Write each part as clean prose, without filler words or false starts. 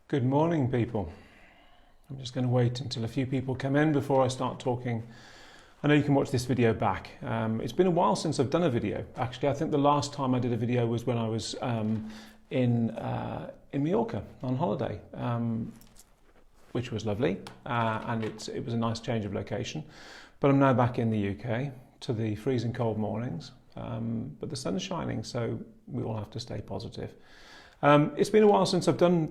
Good morning, people. I'm just going to wait until a few people come in before I start talking. I know you can watch this video back. It's been a while since I've done a video. Actually, I think the last time I did a video was when I was in Mallorca on holiday, which was lovely, and it was a nice change of location. But I'm now back in the UK to the freezing cold mornings, but the sun is shining, so we all have to stay positive. It's been a while since I've done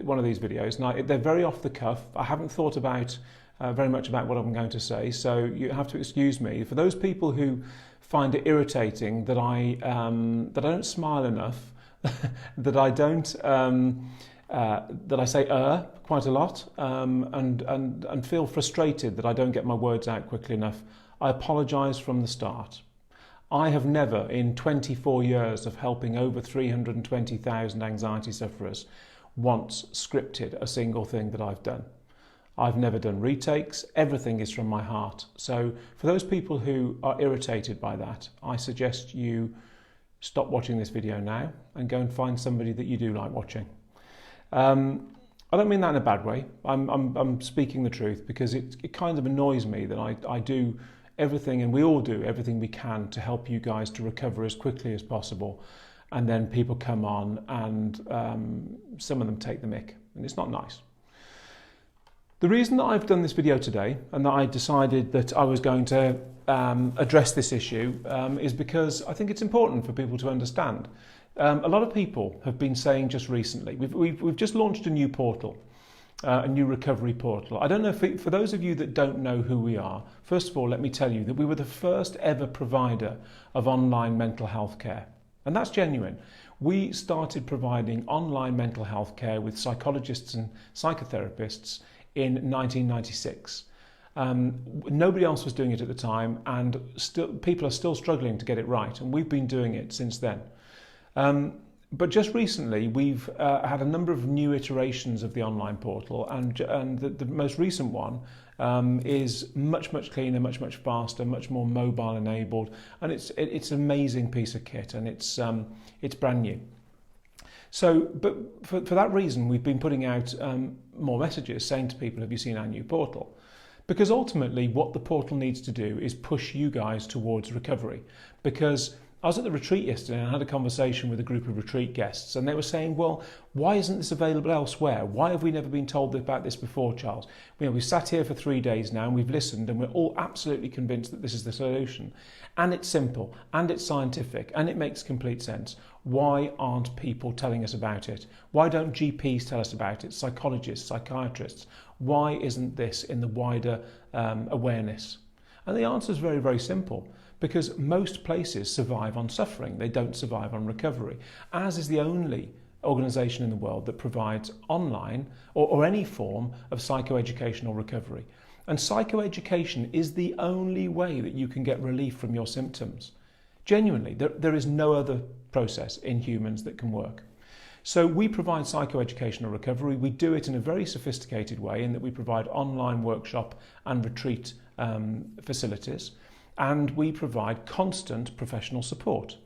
one of these videos, and they're very off the cuff. I haven't thought about very much about what I'm going to say, so you have to excuse me. For those people who find it irritating that I don't smile enough, that I don't that I say quite a lot, and feel frustrated that I don't get my words out quickly enough, I apologise from the start. I have never, in 24 years of helping over 320,000 anxiety sufferers, once scripted a single thing that I've done. I've never done retakes. Everything is from my heart. So for those people who are irritated by that, I suggest you stop watching this video now and go and find somebody that you do like watching. I don't mean that in a bad way. I'm speaking the truth, because it kind of annoys me that I do everything, and we all do everything we can to help you guys to recover as quickly as possible, and then people come on and some of them take the mick, and it's not nice. The reason that I've done this video today and that I decided that I was going to address this issue is because I think it's important for people to understand. A lot of people have been saying just recently, we've just launched a new portal. A new recovery portal. I don't know if for those of you that don't know who we are, first of all, let me tell you that we were the first ever provider of online mental health care. And that's genuine. We started providing online mental health care with psychologists and psychotherapists in 1996. Nobody else was doing it at the time, and people are still struggling to get it right. And we've been doing it since then. But just recently, we've had a number of new iterations of the online portal, and the most recent one is much cleaner, much faster, much more mobile enabled, and it's an amazing piece of kit, and it's brand new. So, but for that reason, we've been putting out more messages saying to people, have you seen our new portal? Because ultimately, what the portal needs to do is push you guys towards recovery. Because I was at the retreat yesterday and I had a conversation with a group of retreat guests, and they were saying, well, why isn't this available elsewhere? Why have we never been told about this before, Charles? We've sat here for 3 days now and we've listened, and we're all absolutely convinced that this is the solution. And it's simple, and it's scientific, and it makes complete sense. Why aren't people telling us about it? Why don't GPs tell us about it? Psychologists, psychiatrists? Why isn't this in the wider awareness? And the answer is very simple. Because most places survive on suffering. They don't survive on recovery. Ours is the only organisation in the world that provides online or any form of psychoeducational recovery. And psychoeducation is the only way that you can get relief from your symptoms. Genuinely, there is no other process in humans that can work. So we provide psychoeducational recovery. We do it in a very sophisticated way in that we provide online workshop and retreat facilities. And we provide constant professional support.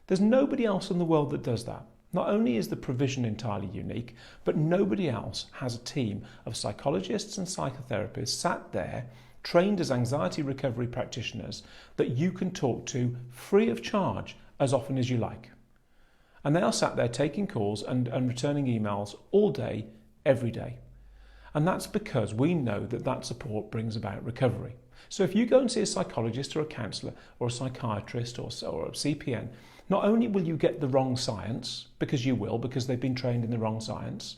There's nobody else in the world that does that. Not only is the provision entirely unique, but nobody else has a team of psychologists and psychotherapists sat there, trained as anxiety recovery practitioners, that you can talk to free of charge as often as you like. And they are sat there taking calls and returning emails all day, every day. And that's because we know that support brings about recovery. So if you go and see a psychologist or a counsellor or a psychiatrist or a CPN, not only will you get the wrong science, because they've been trained in the wrong science,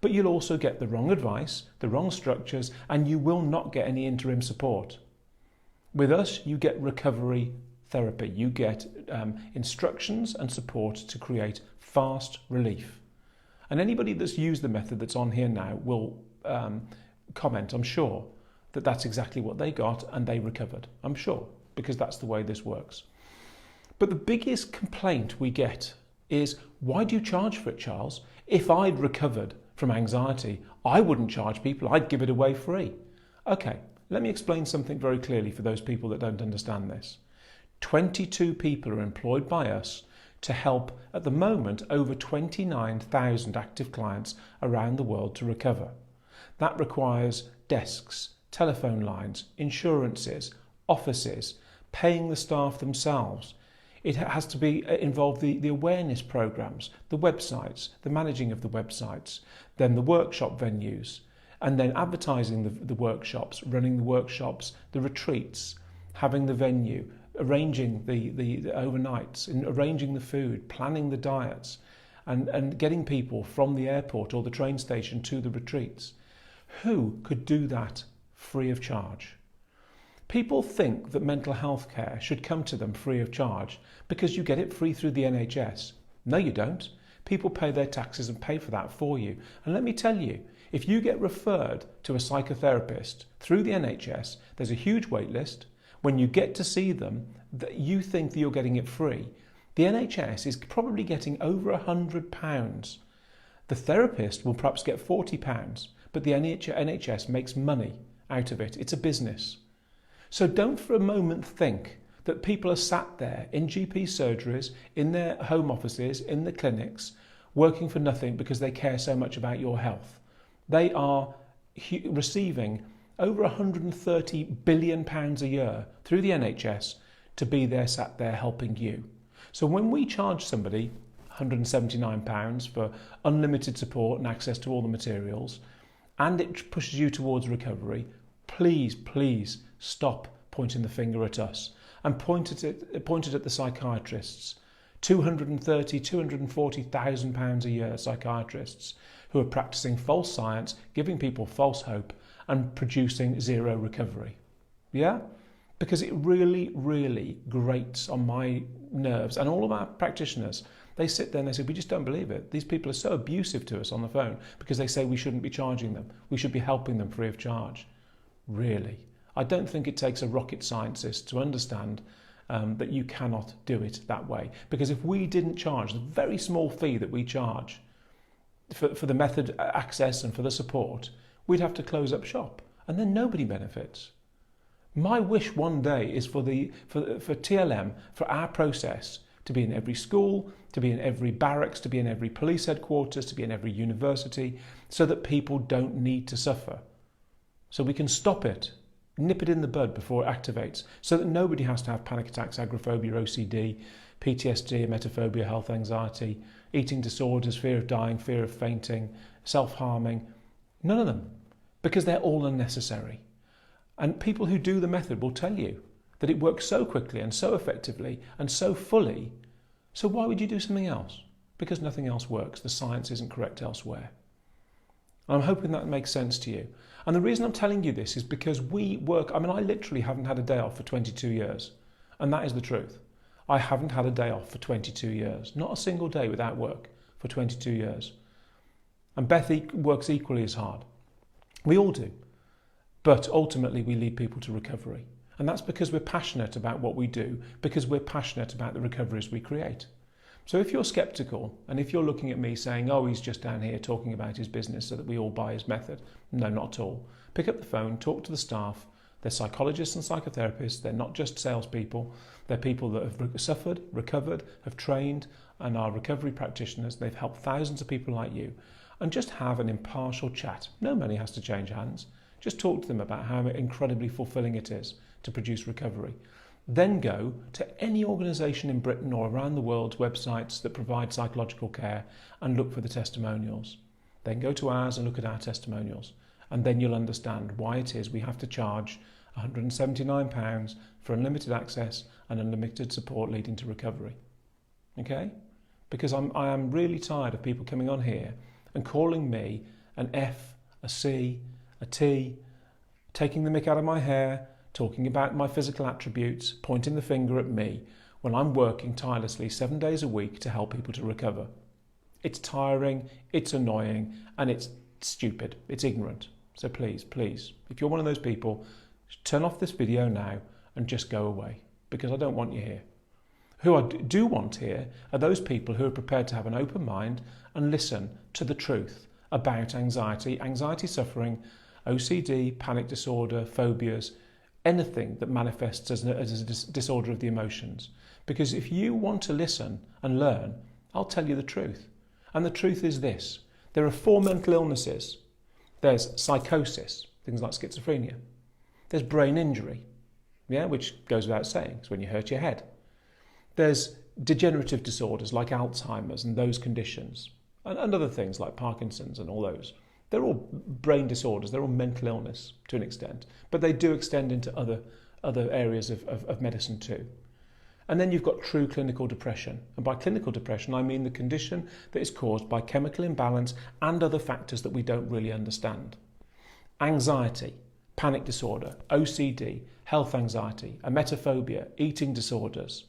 but you'll also get the wrong advice, the wrong structures, and you will not get any interim support. With us, you get recovery therapy. You get instructions and support to create fast relief. And anybody that's used the method that's on here now will comment, I'm sure, that that's exactly what they got and they recovered. I'm sure, because that's the way this works. But the biggest complaint we get is, why do you charge for it, Charles? If I'd recovered from anxiety, I wouldn't charge people, I'd give it away free. Okay, let me explain something very clearly for those people that don't understand this. 22 people are employed by us to help, at the moment, over 29,000 active clients around the world to recover. That requires desks, telephone lines, insurances, offices, paying the staff themselves. It has to be involve the awareness programs, the websites, the managing of the websites, then the workshop venues, and then advertising the workshops, running the workshops, the retreats, having the venue, arranging the overnights, and arranging the food, planning the diets, and getting people from the airport or the train station to the retreats. Who could do that free of charge? People think that mental health care should come to them free of charge because you get it free through the NHS. No, you don't. People pay their taxes and pay for that for you. And let me tell you, if you get referred to a psychotherapist through the NHS, there's a huge wait list. When you get to see them, you think that you're getting it free. The NHS is probably getting over £100. The therapist will perhaps get £40, but the NHS makes money out of it. It's a business. So don't for a moment think that people are sat there in GP surgeries, in their home offices, in the clinics, working for nothing because they care so much about your health. They are receiving over £130 billion a year through the NHS to be there sat there helping you. So when we charge somebody £179 for unlimited support and access to all the materials, and it pushes you towards recovery, please stop pointing the finger at us and point it at the psychiatrists. £240,000 a year psychiatrists who are practicing false science, giving people false hope and producing zero recovery. Yeah? Because it really grates on my nerves and all of our practitioners. They sit there and they say, we just don't believe it. These people are so abusive to us on the phone because they say we shouldn't be charging them. We should be helping them free of charge. Really? I don't think it takes a rocket scientist to understand that you cannot do it that way. Because if we didn't charge the very small fee that we charge for the method access and for the support, we'd have to close up shop and then nobody benefits. My wish one day is for TLM, for our process, to be in every school, to be in every barracks, to be in every police headquarters, to be in every university, so that people don't need to suffer. So we can stop it, nip it in the bud before it activates, so that nobody has to have panic attacks, agoraphobia, OCD, PTSD, emetophobia, health anxiety, eating disorders, fear of dying, fear of fainting, self-harming. None of them, because they're all unnecessary. And people who do the method will tell you that it works so quickly and so effectively and so fully. So why would you do something else? Because nothing else works. The science isn't correct elsewhere. I'm hoping that makes sense to you. And the reason I'm telling you this is because we work, I literally haven't had a day off for 22 years. And that is the truth. I haven't had a day off for 22 years. Not a single day without work for 22 years. And Beth works equally as hard. We all do. But ultimately we lead people to recovery. And that's because we're passionate about what we do, because we're passionate about the recoveries we create. So if you're sceptical, and if you're looking at me saying, oh, he's just down here talking about his business so that we all buy his method. No, not at all. Pick up the phone, talk to the staff. They're psychologists and psychotherapists. They're not just salespeople. They're people that have suffered, recovered, have trained, and are recovery practitioners. They've helped thousands of people like you. And just have an impartial chat. No money has to change hands. Just talk to them about how incredibly fulfilling it is to produce recovery. Then go to any organisation in Britain or around the world's websites that provide psychological care and look for the testimonials. Then go to ours and look at our testimonials. And then you'll understand why it is we have to charge £179 for unlimited access and unlimited support leading to recovery. Okay? Because I am really tired of people coming on here and calling me an F, a C, a T, taking the mick out of my hair, talking about my physical attributes, pointing the finger at me when I'm working tirelessly 7 days a week to help people to recover. It's tiring, it's annoying, and it's stupid, it's ignorant. So please, if you're one of those people, turn off this video now and just go away, because I don't want you here. Who I do want here are those people who are prepared to have an open mind and listen to the truth about anxiety suffering, OCD, panic disorder, phobias, anything that manifests as a disorder of the emotions. Because if you want to listen and learn, I'll tell you the truth. And the truth is this. There are 4 mental illnesses. There's psychosis, things like schizophrenia. There's brain injury, which goes without saying. It's when you hurt your head. There's degenerative disorders like Alzheimer's and those conditions, and other things like Parkinson's and all those. They're all brain disorders. They're all mental illness to an extent, but they do extend into other areas of medicine too. And then you've got true clinical depression. And by clinical depression, I mean the condition that is caused by chemical imbalance and other factors that we don't really understand. Anxiety, panic disorder, OCD, health anxiety, emetophobia, eating disorders,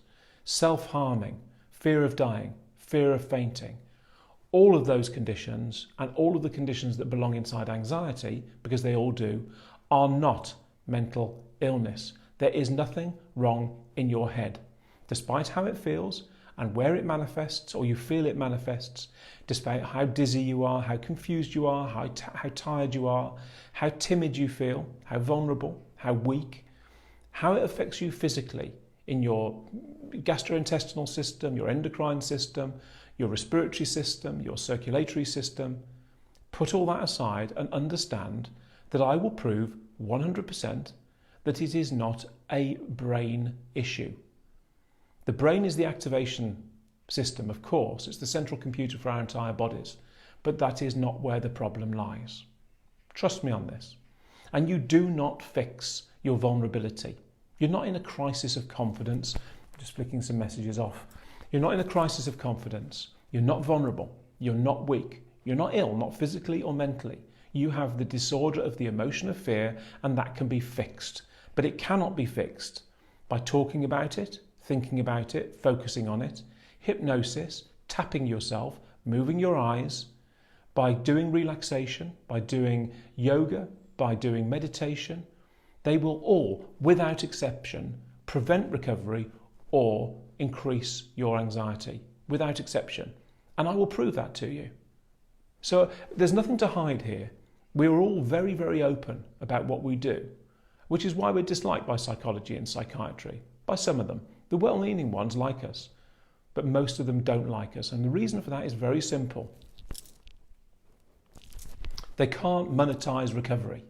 self-harming, fear of dying, fear of fainting. All of those conditions and all of the conditions that belong inside anxiety, because they all do, are not mental illness. There is nothing wrong in your head. Despite how it feels and where it manifests, or you feel it manifests, despite how dizzy you are, how confused you are, how tired you are, how timid you feel, how vulnerable, how weak, how it affects you physically in your gastrointestinal system, your endocrine system, your respiratory system, your circulatory system. Put all that aside and understand that I will prove 100% that it is not a brain issue. The brain is the activation system, of course. It's the central computer for our entire bodies. But that is not where the problem lies. Trust me on this. And you do not fix your vulnerability. You're not in a crisis of confidence. Just flicking some messages off. You're not in a crisis of confidence. You're not vulnerable. You're not weak. You're not ill, not physically or mentally. You have the disorder of the emotion of fear, and that can be fixed. But it cannot be fixed by talking about it, thinking about it, focusing on it, hypnosis, tapping yourself, moving your eyes, by doing relaxation, by doing yoga, by doing meditation. They will all, without exception, prevent recovery or increase your anxiety, without exception. And I will prove that to you. So there's nothing to hide here. We're all very, very open about what we do, which is why we're disliked by psychology and psychiatry, by some of them. The well-meaning ones like us, but most of them don't like us. And the reason for that is very simple. They can't monetize recovery.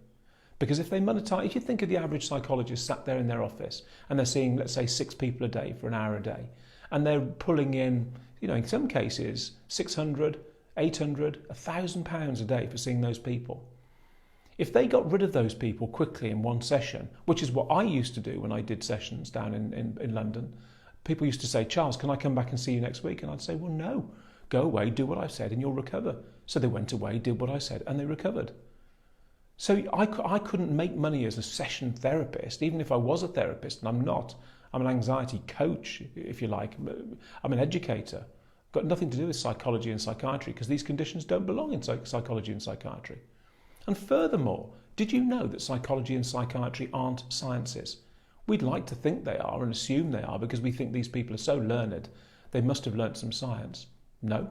Because if you think of the average psychologist sat there in their office and they're seeing, let's say, 6 people a day for an hour a day, and they're pulling in, in some cases, 600, 800, £1,000 a day for seeing those people. If they got rid of those people quickly in one session, which is what I used to do when I did sessions down in London, people used to say, Charles, can I come back and see you next week? And I'd say, well, no, go away, do what I've said and you'll recover. So they went away, did what I said, and they recovered. So I couldn't make money as a session therapist, even if I was a therapist, and I'm not. I'm an anxiety coach, if you like. I'm an educator. Got nothing to do with psychology and psychiatry because these conditions don't belong in psychology and psychiatry. And furthermore, did you know that psychology and psychiatry aren't sciences? We'd like to think they are and assume they are because we think these people are so learned, they must have learnt some science. No.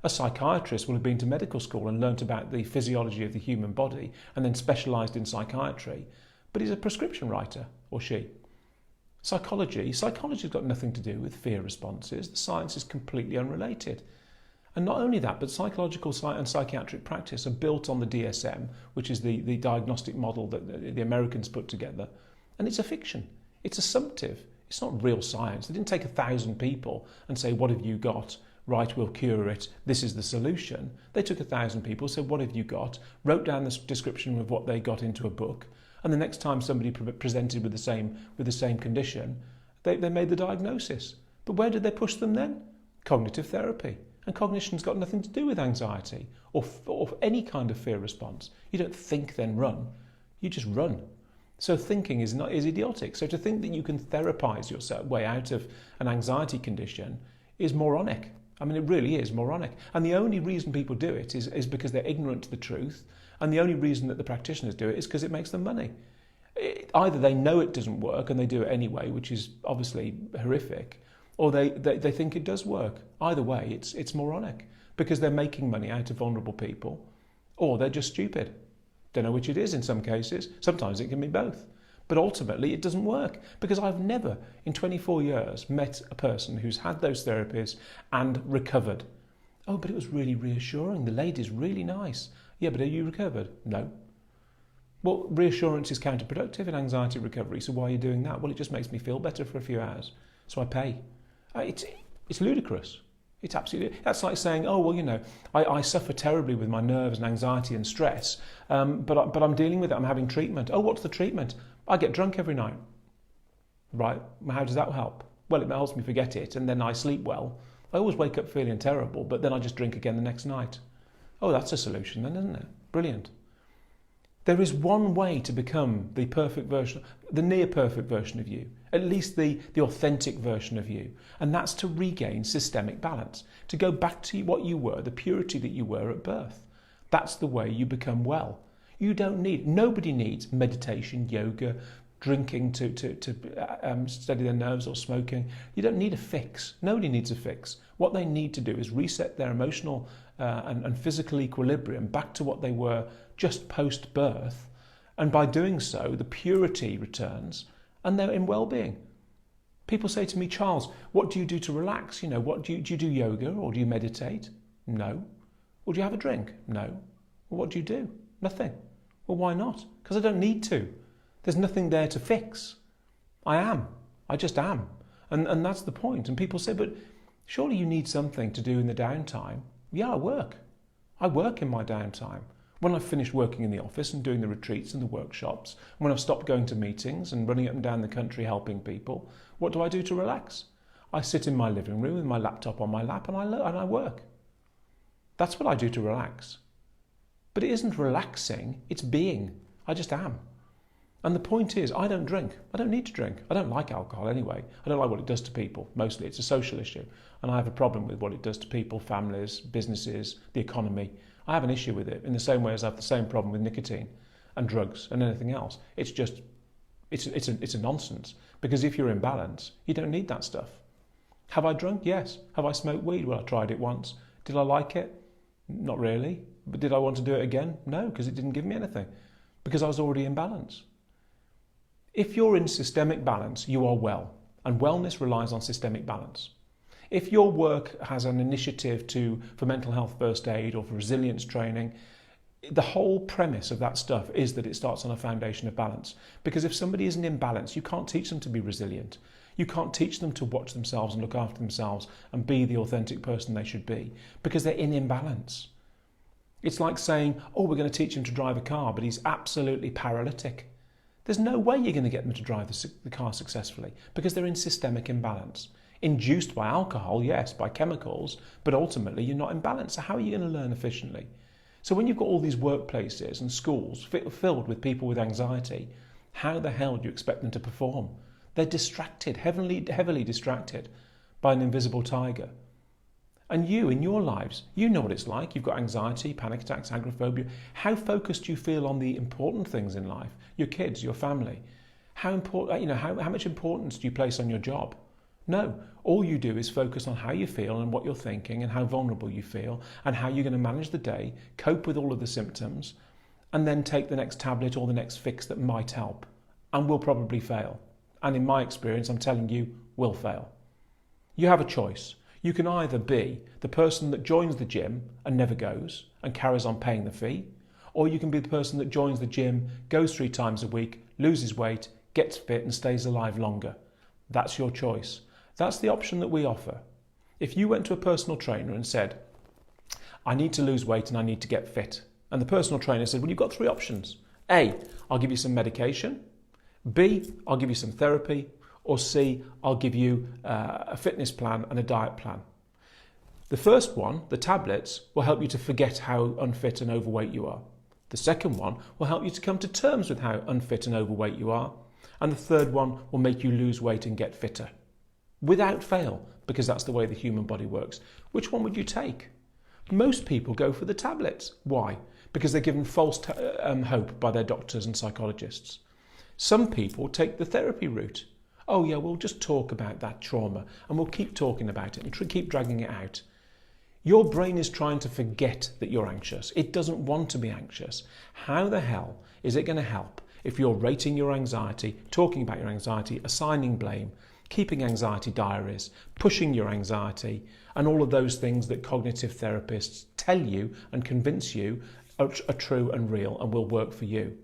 A psychiatrist will have been to medical school and learnt about the physiology of the human body and then specialised in psychiatry, but he's a prescription writer, or she. Psychology's got nothing to do with fear responses. The science is completely unrelated. And not only that, but psychological and psychiatric practice are built on the DSM, which is the diagnostic model that the Americans put together. And it's a fiction. It's assumptive. It's not real science. They didn't take 1,000 people and say, what have you got? Right, we'll cure it. This is the solution. They took 1,000 people, said, what have you got? Wrote down the description of what they got into a book. And the next time somebody presented with the same condition, they made the diagnosis. But where did they push them then? Cognitive therapy. And cognition's got nothing to do with anxiety or any kind of fear response. You don't think then run. You just run. So thinking is idiotic. So to think that you can therapize your way out of an anxiety condition is moronic. I mean, it really is moronic. And the only reason people do it is because they're ignorant to the truth. And the only reason that the practitioners do it is because it makes them money. Either they know it doesn't work and they do it anyway, which is obviously horrific, or they think it does work. Either way, it's moronic because they're making money out of vulnerable people, or they're just stupid. Don't know which it is in some cases. Sometimes it can be both. But ultimately, it doesn't work because I've never in 24 years met a person who's had those therapies and recovered. Oh, but it was really reassuring. The lady's really nice. Yeah, but are you recovered? No. Well, reassurance is counterproductive in anxiety recovery, so why are you doing that? Well, it just makes me feel better for a few hours, so I pay. It's ludicrous. It's absolutely, that's like saying, oh, well, you know, I suffer terribly with my nerves and anxiety and stress, but I'm dealing with it, I'm having treatment. Oh, what's the treatment? I get drunk every night. Right, how does that help? Well, it helps me forget it, and then I sleep well. I always wake up feeling terrible, but then I just drink again the next night. Oh, that's a solution then, isn't it? Brilliant. There is one way to become the perfect version, the near perfect version of you, at least the authentic version of you, and that's to regain systemic balance, to go back to what you were, the purity that you were at birth. That's the way you become well. Nobody needs meditation, yoga, drinking to steady their nerves or smoking. You don't need a fix. Nobody needs a fix. What they need to do is reset their emotional and physical equilibrium back to what they were just post-birth, and by doing so, the purity returns, and they're in well-being. People say to me, Charles, what do you do to relax? You know, do you do yoga or do you meditate? No. Well, do you have a drink? No. Well, what do you do? Nothing. Well, why not? Because I don't need to. There's nothing there to fix. I just am. And that's the point. And people say, but surely you need something to do in the downtime. Yeah, I work. I work in my downtime. When I've finished working in the office and doing the retreats and the workshops, when I've stopped going to meetings and running up and down the country helping people, what do I do to relax? I sit in my living room with my laptop on my lap and I work. That's what I do to relax. But it isn't relaxing, it's being. I just am. And the point is, I don't drink. I don't need to drink. I don't like alcohol anyway. I don't like what it does to people. Mostly it's a social issue. And I have a problem with what it does to people, families, businesses, the economy. I have an issue with it in the same way as I have the same problem with nicotine and drugs and anything else. It's just, it's a nonsense. Because if you're in balance, you don't need that stuff. Have I drunk? Yes. Have I smoked weed? Well, I tried it once. Did I like it? Not really. But did I want to do it again? No, because it didn't give me anything. Because I was already in balance. If you're in systemic balance, you are well. And wellness relies on systemic balance. If your work has an initiative for mental health first aid or for resilience training, the whole premise of that stuff is that it starts on a foundation of balance. Because if somebody isn't in balance, you can't teach them to be resilient. You can't teach them to watch themselves and look after themselves and be the authentic person they should be, because they're in imbalance. It's like saying, oh, we're going to teach him to drive a car, but he's absolutely paralytic. There's no way you're going to get them to drive the car successfully because they're in systemic imbalance. Induced by alcohol, yes, by chemicals, but ultimately you're not in balance. So how are you going to learn efficiently? So when you've got all these workplaces and schools filled with people with anxiety, how the hell do you expect them to perform? They're distracted, heavily distracted by an invisible tiger. And you, in your lives, you know what it's like. You've got anxiety, panic attacks, agoraphobia. How focused do you feel on the important things in life? Your kids, your family. How much importance do you place on your job? No, all you do is focus on how you feel and what you're thinking and how vulnerable you feel and how you're going to manage the day, cope with all of the symptoms, and then take the next tablet or the next fix that might help and will probably fail. And in my experience, I'm telling you, will fail. You have a choice. You can either be the person that joins the gym and never goes and carries on paying the fee, or you can be the person that joins the gym, goes 3 times a week, loses weight, gets fit and stays alive longer. That's your choice. That's the option that we offer. If you went to a personal trainer and said, I need to lose weight and I need to get fit, and the personal trainer said, well, you've got 3 options. A, I'll give you some medication. B, I'll give you some therapy. Or C, I'll give you a fitness plan and a diet plan. The first one, the tablets, will help you to forget how unfit and overweight you are. The second one will help you to come to terms with how unfit and overweight you are. And the third one will make you lose weight and get fitter. Without fail, because that's the way the human body works. Which one would you take? Most people go for the tablets. Why? Because they're given false hope by their doctors and psychologists. Some people take the therapy route. Oh yeah, we'll just talk about that trauma and we'll keep talking about it and keep dragging it out. Your brain is trying to forget that you're anxious. It doesn't want to be anxious. How the hell is it going to help if you're rating your anxiety, talking about your anxiety, assigning blame, keeping anxiety diaries, pushing your anxiety, and all of those things that cognitive therapists tell you and convince you are true and real and will work for you.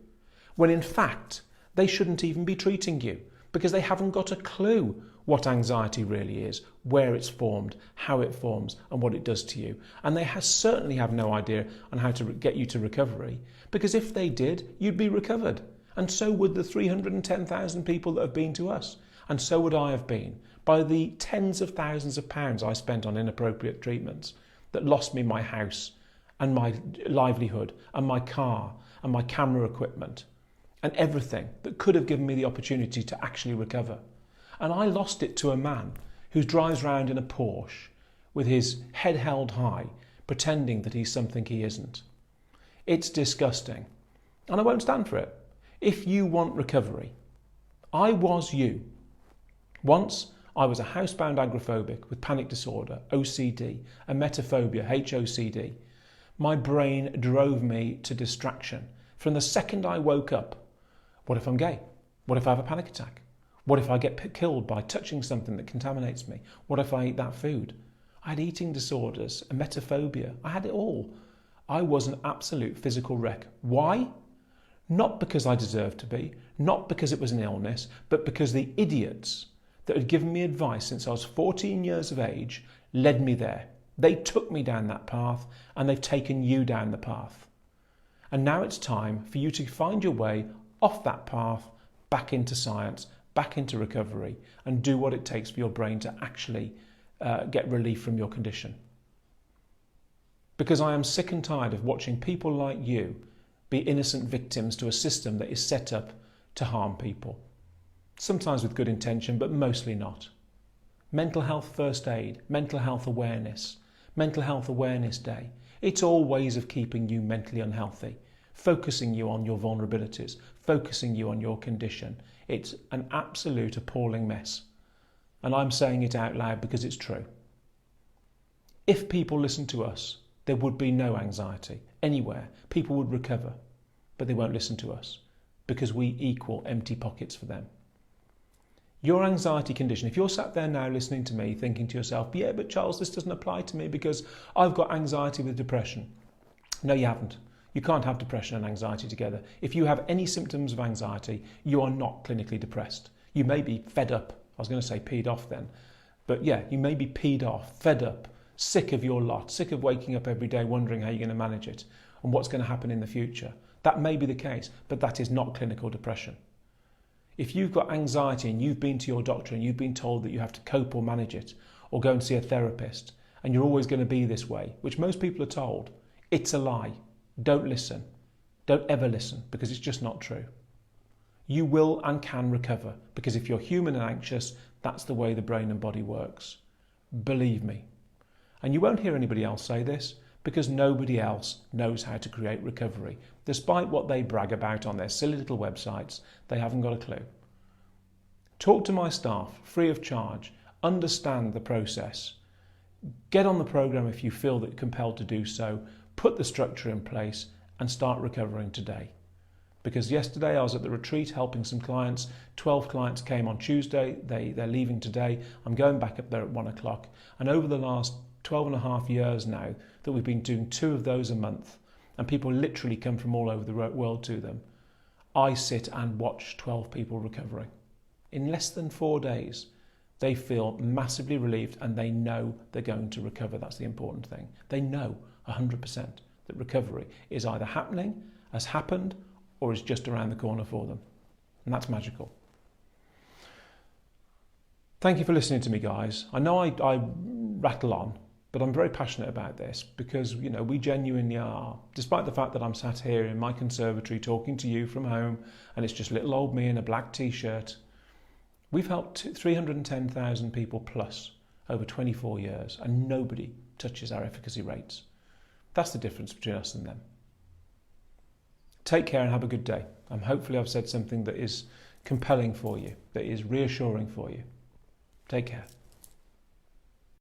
When in fact, they shouldn't even be treating you because they haven't got a clue what anxiety really is, where it's formed, how it forms, and what it does to you. And they certainly have no idea on how to get you to recovery, because if they did, you'd be recovered. And so would the 310,000 people that have been to us. And so would I have been, by the tens of thousands of pounds I spent on inappropriate treatments that lost me my house and my livelihood and my car and my camera equipment and everything that could have given me the opportunity to actually recover. And I lost it to a man who drives around in a Porsche with his head held high, pretending that he's something he isn't. It's disgusting. And I won't stand for it. If you want recovery, I was you. Once, I was a housebound agoraphobic with panic disorder, OCD, emetophobia, HOCD. My brain drove me to distraction. From the second I woke up, what if I'm gay? What if I have a panic attack? What if I get killed by touching something that contaminates me? What if I eat that food? I had eating disorders, emetophobia. I had it all. I was an absolute physical wreck. Why? Not because I deserved to be, not because it was an illness, but because the idiots that had given me advice since I was 14 years of age led me there. They took me down that path, and they've taken you down the path. And now it's time for you to find your way off that path, back into science, back into recovery, and do what it takes for your brain to actually get relief from your condition. Because I am sick and tired of watching people like you be innocent victims to a system that is set up to harm people. Sometimes with good intention, but mostly not. Mental health first aid, mental health awareness day. It's all ways of keeping you mentally unhealthy, focusing you on your vulnerabilities, focusing you on your condition. It's an absolute appalling mess. And I'm saying it out loud because it's true. If people listened to us, there would be no anxiety anywhere. People would recover, but they won't listen to us because we equal empty pockets for them. Your anxiety condition, if you're sat there now listening to me thinking to yourself, yeah, but Charles, this doesn't apply to me because I've got anxiety with depression. No, you haven't. You can't have depression and anxiety together. If you have any symptoms of anxiety, you are not clinically depressed. You may be fed up. I was going to say peed off then. But yeah, you may be peed off, fed up, sick of your lot, sick of waking up every day wondering how you're going to manage it and what's going to happen in the future. That may be the case, but that is not clinical depression. If you've got anxiety and you've been to your doctor and you've been told that you have to cope or manage it or go and see a therapist and you're always going to be this way, which most people are told, it's a lie. Don't listen. Don't ever listen because it's just not true. You will and can recover because if you're human and anxious, that's the way the brain and body works. Believe me. And you won't hear anybody else say this because nobody else knows how to create recovery. Despite what they brag about on their silly little websites, they haven't got a clue. Talk to my staff free of charge. Understand the process. Get on the program if you feel that compelled to do so. Put the structure in place and start recovering today. Because yesterday I was at the retreat helping some clients. 12 clients came on Tuesday. They're leaving today. I'm going back up there at 1 o'clock. And over the last 12 and a half years now that we've been doing 2 of those a month, and people literally come from all over the world to them, I sit and watch 12 people recovering. In less than 4 days, they feel massively relieved and they know they're going to recover. That's the important thing. They know 100% that recovery is either happening, has happened, or is just around the corner for them. And that's magical. Thank you for listening to me, guys. I know I rattle on, but I'm very passionate about this because, you know, we genuinely are. Despite the fact that I'm sat here in my conservatory talking to you from home and it's just little old me in a black t-shirt, we've helped 310,000 people plus over 24 years and nobody touches our efficacy rates. That's the difference between us and them. Take care and have a good day. Hopefully I've said something that is compelling for you, that is reassuring for you. Take care.